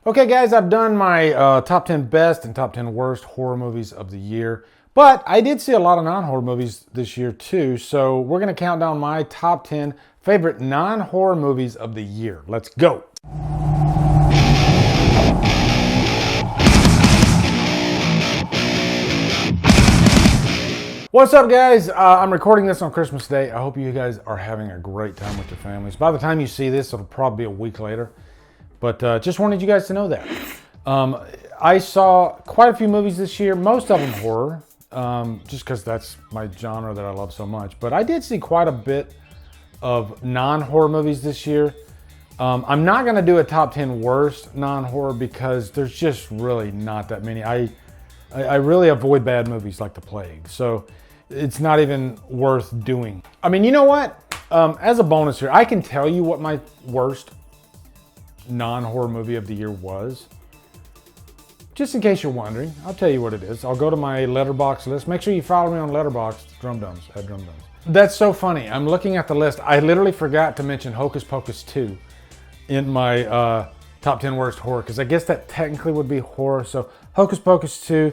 Okay guys, I've done my top 10 best and top 10 worst horror movies of the year. But I did see a lot of non-horror movies this year too. So we're going to count down my top 10 favorite non-horror movies of the year. Let's go. What's up guys? I'm recording this on Christmas Day. I hope you guys are having a great time with your families. By the time you see this, it'll probably be a week later. But just wanted you guys to know that. I saw quite a few movies this year, most of them horror, just because that's my genre that I love so much. But I did see quite a bit of non-horror movies this year. I'm not going to do a top 10 worst non-horror because there's just really not that many. I really avoid bad movies like the plague. So it's not even worth doing. I mean, you know what? As a bonus here, I can tell you what my worst non-horror movie of the year was. Just in case you're wondering, I'll tell you what it is. I'll go to my Letterboxd list. Make sure you follow me on Letterboxd, Drumdums, at Drumdums. That's so funny. I'm looking at the list. I literally forgot to mention Hocus Pocus 2 in my top 10 worst horror, because I guess that technically would be horror. So Hocus Pocus 2,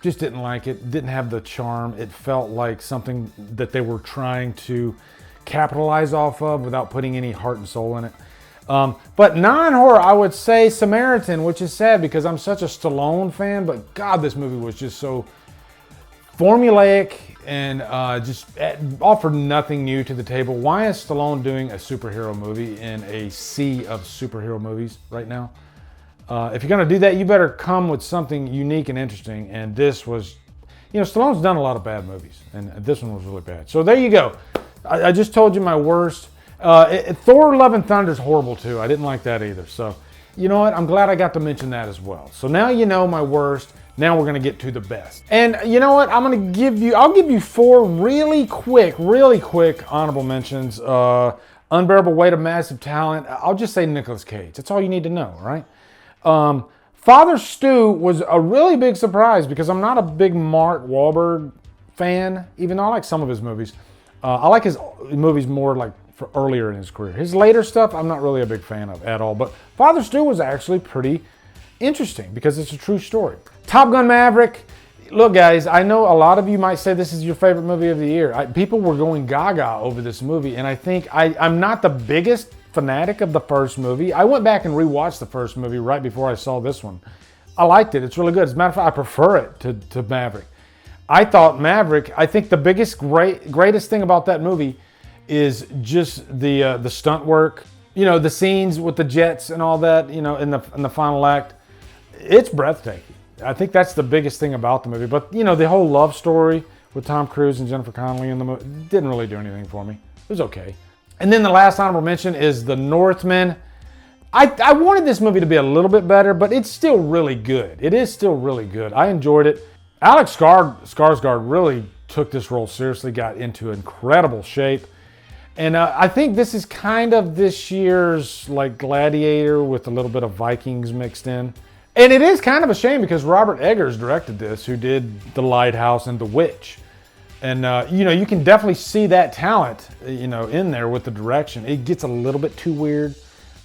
just didn't like it. Didn't have the charm. It felt like something that they were trying to capitalize off of without putting any heart and soul in it. But non-horror, I would say Samaritan, which is sad because I'm such a Stallone fan, but God, this movie was just so formulaic and just offered nothing new to the table. Why is Stallone doing a superhero movie in a sea of superhero movies right now? If you're going to do that, you better come with something unique and interesting. And this was, you know, Stallone's done a lot of bad movies, and this one was really bad. So there you go. I just told you my worst. Thor Love and Thunder is horrible too. I didn't like that either. So, you know what? I'm glad I got to mention that as well. So now you know my worst. Now we're going to get to the best. And you know what? I'll give you four really quick honorable mentions. Unbearable Weight of Massive Talent. I'll just say Nicolas Cage. That's all you need to know, right? Father Stu was a really big surprise because I'm not a big Mark Wahlberg fan, even though I like some of his movies. I like his movies more like for earlier in his career. His later stuff, I'm not really a big fan of at all, but Father Stu was actually pretty interesting because it's a true story. Top Gun Maverick. Look guys, I know a lot of you might say this is your favorite movie of the year. People were going gaga over this movie, and I think I'm not the biggest fanatic of the first movie. I went back and rewatched the first movie right before I saw this one. I liked it. It's really good. As a matter of fact, I prefer it to Maverick. I think the greatest thing about that movie is just the stunt work. You know, the scenes with the jets and all that, you know, in the final act. It's breathtaking. I think that's the biggest thing about the movie. But, you know, the whole love story with Tom Cruise and Jennifer Connelly in the movie didn't really do anything for me. It was okay. And then the last honorable mention is The Northmen. I wanted this movie to be a little bit better, but it's still really good. It is still really good. I enjoyed it. Alex Skarsgård really took this role seriously, got into incredible shape. And I think this is kind of this year's like Gladiator with a little bit of Vikings mixed in. And it is kind of a shame because Robert Eggers directed this, who did The Lighthouse and The Witch. And, you know, you can definitely see that talent, you know, in there with the direction. It gets a little bit too weird.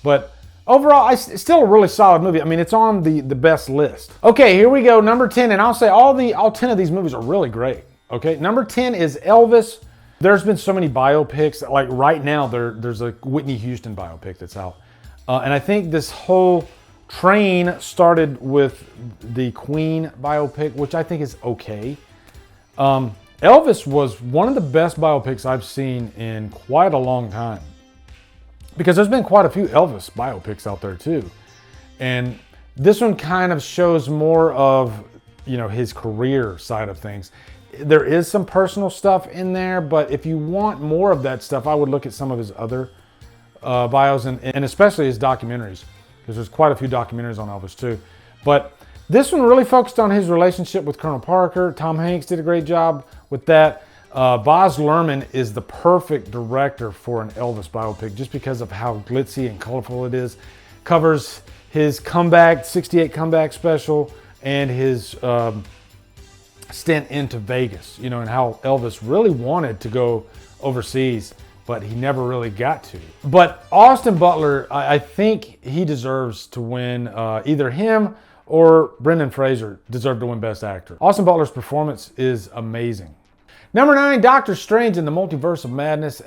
But overall, it's still a really solid movie. I mean, it's on the best list. Okay, here we go. Number 10. And I'll say all 10 of these movies are really great. Okay, number 10 is Elvis. There's been so many biopics. Like right now, there's a Whitney Houston biopic that's out. And I think this whole train started with the Queen biopic, which I think is okay. Elvis was one of the best biopics I've seen in quite a long time. Because there's been quite a few Elvis biopics out there too. And this one kind of shows more of, you know, his career side of things. There is some personal stuff in there, but if you want more of that stuff, I would look at some of his other bios and especially his documentaries, because there's quite a few documentaries on Elvis too. But this one really focused on his relationship with Colonel Parker. Tom Hanks did a great job with that. Baz Luhrmann is the perfect director for an Elvis biopic just because of how glitzy and colorful it is. Covers his comeback, 68 comeback special, and his stint into Vegas, you know, and how Elvis really wanted to go overseas but he never really got to. But Austin Butler, I think he deserves to win. Either him or Brendan Fraser deserve to win Best Actor. Austin Butler's performance is amazing. Number 9, Doctor Strange in the Multiverse of Madness.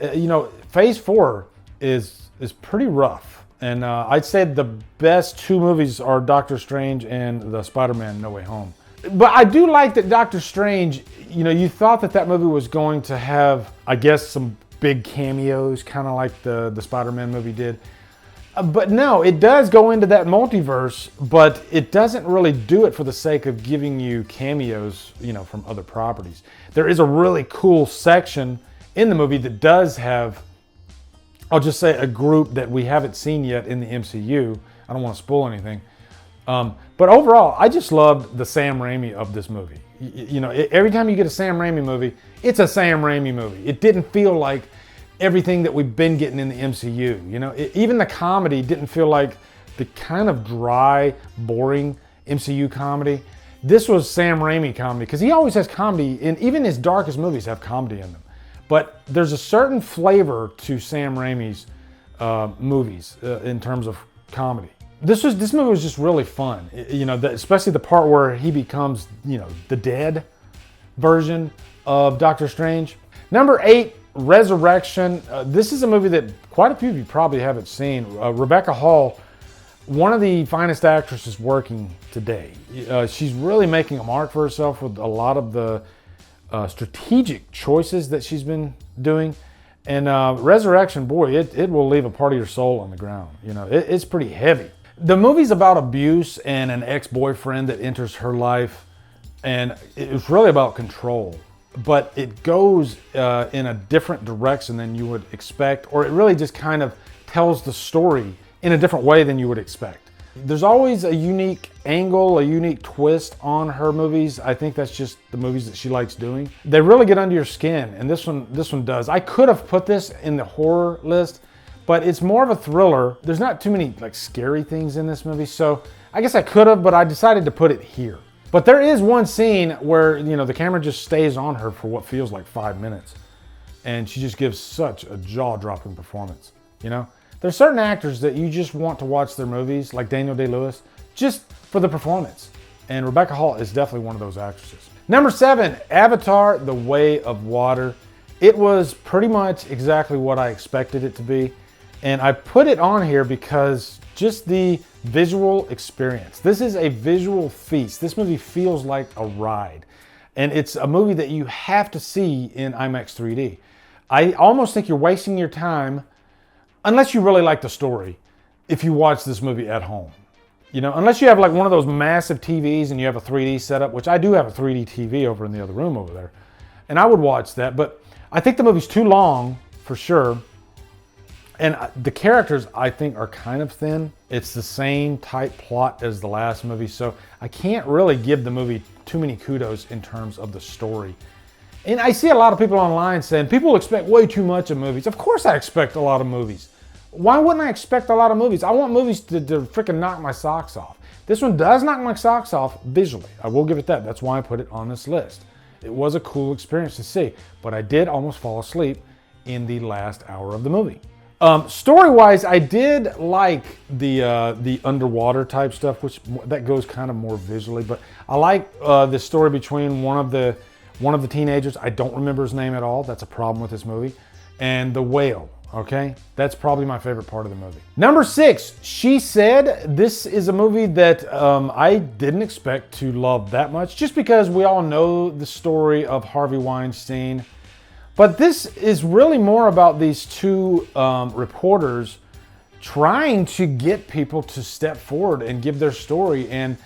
Phase 4 is pretty rough. And I'd say the best 2 movies are Doctor Strange and the Spider-Man No Way Home. But I do like that Doctor Strange, you thought that movie was going to have, I guess, some big cameos, kind of like the Spider-Man movie did. But no, it does go into that multiverse, but it doesn't really do it for the sake of giving you cameos, from other properties. There is a really cool section in the movie that does have, I'll just say, a group that we haven't seen yet in the MCU. I don't want to spoil anything. But overall, I just loved the Sam Raimi of this movie. Every time you get a Sam Raimi movie, it's a Sam Raimi movie. It didn't feel like everything that we've been getting in the MCU. Even the comedy didn't feel like the kind of dry, boring MCU comedy. This was Sam Raimi comedy, because he always has comedy, and even his darkest movies have comedy in them. But there's a certain flavor to Sam Raimi's movies in terms of comedy. This movie was just really fun, especially the part where he becomes, the dead version of Doctor Strange. Number 8, Resurrection. This is a movie that quite a few of you probably haven't seen. Rebecca Hall, one of the finest actresses working today. She's really making a mark for herself with a lot of the strategic choices that she's been doing. And Resurrection, boy, it will leave a part of your soul on the ground. It's pretty heavy. The movie's about abuse and an ex-boyfriend that enters her life, and it's really about control. But it goes in a different direction than you would expect, or it really just kind of tells the story in a different way than you would expect. There's always a unique angle, a unique twist on her movies. I think that's just the movies that she likes doing. They really get under your skin, and this one does. I could have put this in the horror list, but it's more of a thriller. There's not too many scary things in this movie, so I guess I could have, but I decided to put it here. But there is one scene where, the camera just stays on her for what feels like 5 minutes. And she just gives such a jaw-dropping performance, There's certain actors that you just want to watch their movies, like Daniel Day-Lewis, just for the performance. And Rebecca Hall is definitely one of those actresses. Number 7, Avatar: The Way of Water. It was pretty much exactly what I expected it to be. And I put it on here because just the visual experience. This is a visual feast. This movie feels like a ride. And it's a movie that you have to see in IMAX 3D. I almost think you're wasting your time, unless you really like the story, if you watch this movie at home. Unless you have one of those massive TVs and you have a 3D setup, which I do have a 3D TV over in the other room over there. And I would watch that, but I think the movie's too long, for sure. And the characters, I think, are kind of thin. It's the same type plot as the last movie, so I can't really give the movie too many kudos in terms of the story. And I see a lot of people online saying, people expect way too much of movies. Of course I expect a lot of movies. Why wouldn't I expect a lot of movies? I want movies to freaking knock my socks off. This one does knock my socks off visually. I will give it that. That's why I put it on this list. It was a cool experience to see, but I did almost fall asleep in the last hour of the movie. Story-wise, I did like the underwater type stuff, which that goes kind of more visually. But I like the story between one of the teenagers. I don't remember his name at all. That's a problem with this movie. And the whale. Okay, that's probably my favorite part of the movie. Number 6, She Said. This is a movie that I didn't expect to love that much, just because we all know the story of Harvey Weinstein. But this is really more about these two reporters trying to get people to step forward and give their story, and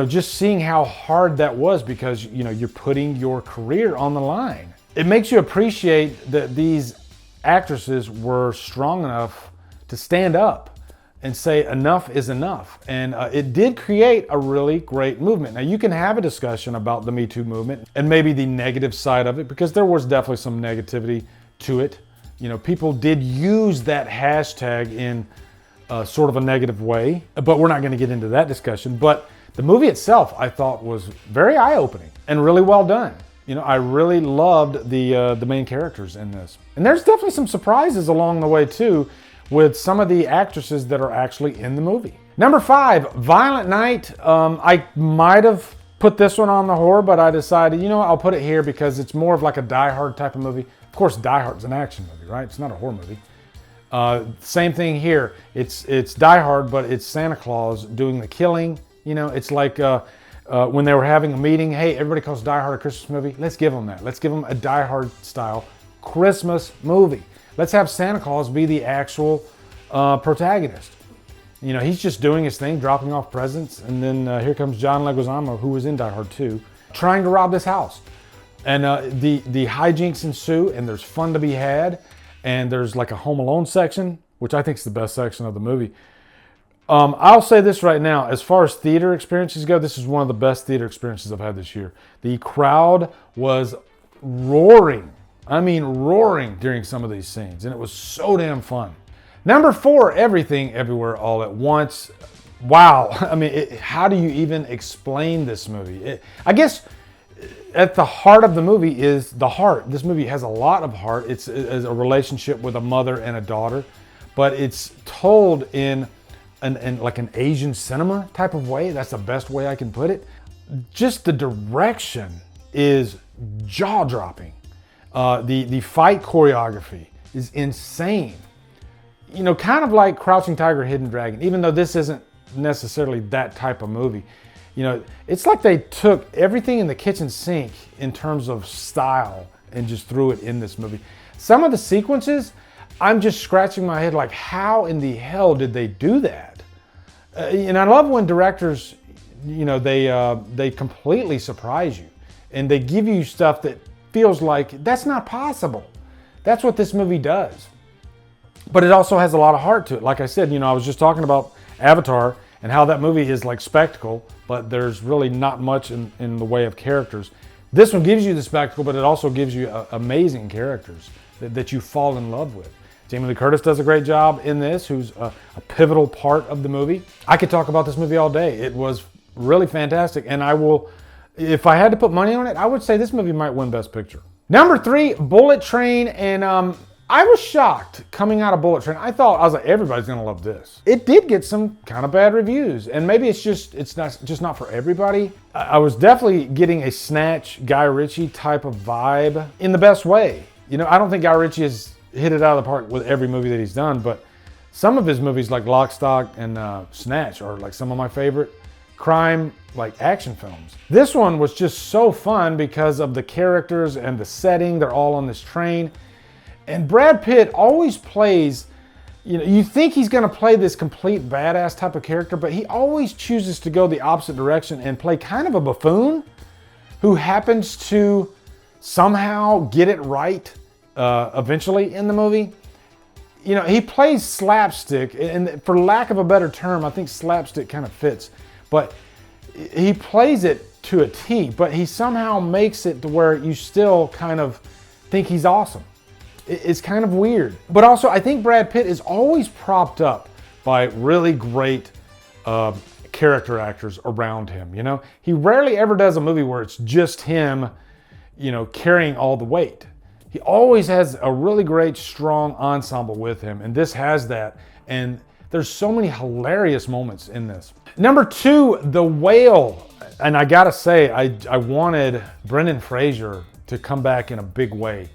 just seeing how hard that was, because you're putting your career on the line. It makes you appreciate that these actresses were strong enough to stand up and say enough is enough. And it did create a really great movement. Now, you can have a discussion about the Me Too movement and maybe the negative side of it, because there was definitely some negativity to it. People did use that hashtag in sort of a negative way, but we're not going to get into that discussion. But the movie itself, I thought, was very eye-opening and really well done. I really loved the main characters in this. And there's definitely some surprises along the way too, with some of the actresses that are actually in the movie. Number 5, Violent Night. I might have put this one on the horror, but I decided, I'll put it here because it's more of like a Die Hard type of movie. Of course, Die Hard's an action movie, right? It's not a horror movie. Same thing here. It's Die Hard, but it's Santa Claus doing the killing. It's like when they were having a meeting, hey, everybody calls Die Hard a Christmas movie. Let's give them that. Let's give them a Die Hard style Christmas movie. Let's have Santa Claus be the actual protagonist. He's just doing his thing, dropping off presents, and then here comes John Leguizamo, who was in Die Hard 2, trying to rob this house. And the hijinks ensue, and there's fun to be had, and there's like a Home Alone section, which I think is the best section of the movie. I'll say this right now, as far as theater experiences go, this is one of the best theater experiences I've had this year. The crowd was roaring. I mean, roaring during some of these scenes, and it was so damn fun. Number 4, Everything Everywhere All at Once. Wow. I mean, how do you even explain this movie? I guess at the heart of the movie is the heart. This movie has a lot of heart. It's a relationship with a mother and a daughter, but it's told in like an Asian cinema type of way. That's the best way I can put it. Just the direction is jaw-dropping. The fight choreography is insane. Kind of like Crouching Tiger, Hidden Dragon, even though this isn't necessarily that type of movie. It's like they took everything in the kitchen sink in terms of style and just threw it in this movie. Some of the sequences, I'm just scratching my head like, how in the hell did they do that? And I love when directors, they completely surprise you and they give you stuff that feels like that's not possible. That's what this movie does. But it also has a lot of heart to it. Like I said, I was just talking about Avatar and how that movie is like spectacle, but there's really not much in the way of characters. This one gives you the spectacle, but it also gives you amazing characters that you fall in love with. Jamie Lee Curtis does a great job in this, who's a pivotal part of the movie. I could talk about this movie all day. It was really fantastic, and I will, if I had to put money on it, I would say this movie might win Best Picture. Number 3, Bullet Train, and I was shocked coming out of Bullet Train. I was like, everybody's gonna love this. It did get some kind of bad reviews, and maybe it's not for everybody. I was definitely getting a Snatch, Guy Ritchie type of vibe in the best way. I don't think Guy Ritchie has hit it out of the park with every movie that he's done, but some of his movies like Lock, Stock, and Snatch are like some of my favorite crime like action films. This one was just so fun because of the characters and the setting. They're all on this train. And Brad Pitt always plays, you think he's going to play this complete badass type of character, but he always chooses to go the opposite direction and play kind of a buffoon who happens to somehow get it right eventually in the movie. He plays slapstick, and for lack of a better term, I think slapstick kind of fits, but he plays it to a T, but he somehow makes it to where you still kind of think he's awesome. It's kind of weird. But also, I think Brad Pitt is always propped up by really great character actors around him, He rarely ever does a movie where it's just him, carrying all the weight. He always has a really great, strong ensemble with him, and this has that. And there's so many hilarious moments in this. Number 2, The Whale. And I gotta say, I wanted Brendan Fraser to come back in a big way.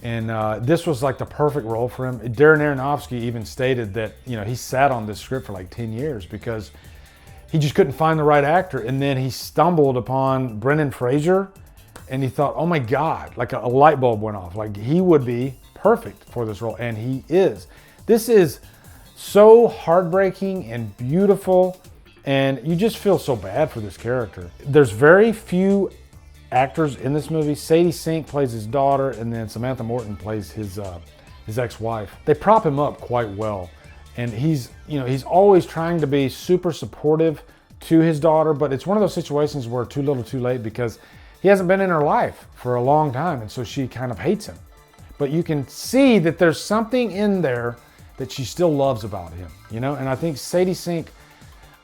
And this was like the perfect role for him. Darren Aronofsky even stated that, he sat on this script for like 10 years because he just couldn't find the right actor. And then he stumbled upon Brendan Fraser and he thought, oh my God, like a light bulb went off. Like he would be perfect for this role, and he is. This is so heartbreaking and beautiful, and you just feel so bad for this character. There's very few actors in this movie. Sadie Sink plays his daughter, and then Samantha Morton plays his ex-wife. They prop him up quite well, and he's always trying to be super supportive to his daughter, but it's one of those situations where too little too late, because he hasn't been in her life for a long time, and so she kind of hates him. But you can see that there's something in there that she still loves about him, and I think Sadie Sink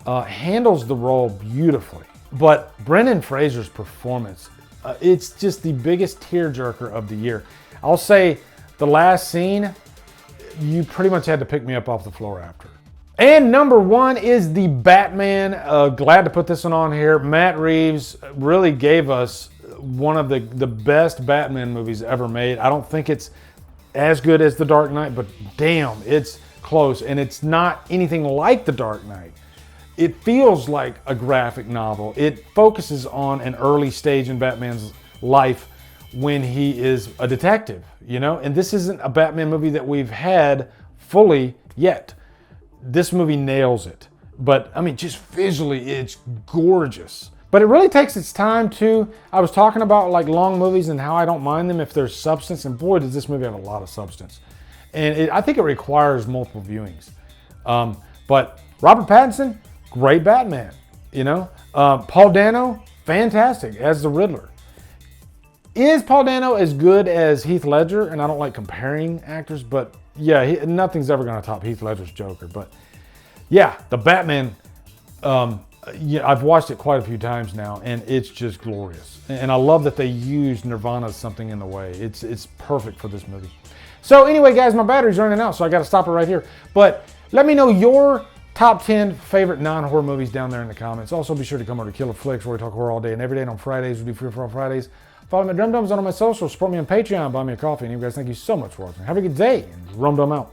handles the role beautifully. But Brendan Fraser's performance It's just the biggest tearjerker of the year. I'll say the last scene, you pretty much had to pick me up off the floor after. And number one is the Batman. Glad to put this one on here. Matt Reeves really gave us one of the best Batman movies ever made. I don't think it's as good as The Dark Knight, but damn, it's close. And it's not anything like The Dark Knight. It feels like a graphic novel. It focuses on an early stage in Batman's life when he is a detective, you know? And this isn't a Batman movie that we've had fully yet. This movie nails it. But I mean, just visually, it's gorgeous. But it really takes its time too. I was talking about like long movies and how I don't mind them if there's substance, and boy, does this movie have a lot of substance. And I think it requires multiple viewings. But Robert Pattinson, great Batman, you know? Paul Dano, fantastic as the Riddler. Is Paul Dano as good as Heath Ledger? And I don't like comparing actors, but yeah, nothing's ever gonna top Heath Ledger's Joker. But yeah, the Batman, yeah, I've watched it quite a few times now, and it's just glorious. And I love that they used Nirvana's Something in the Way. It's perfect for this movie. So anyway, guys, my battery's running out, so I gotta stop it right here. But let me know your top 10 favorite non-horror movies down there in the comments. Also, be sure to come over to Killer Flicks, where we talk horror all day and every day. And on Fridays, we do Free For All Fridays. Follow me at Drumdums on all my socials. Support me on Patreon. Buy me a coffee. And you guys, thank you so much for watching. Have a good day. And Drumdum out.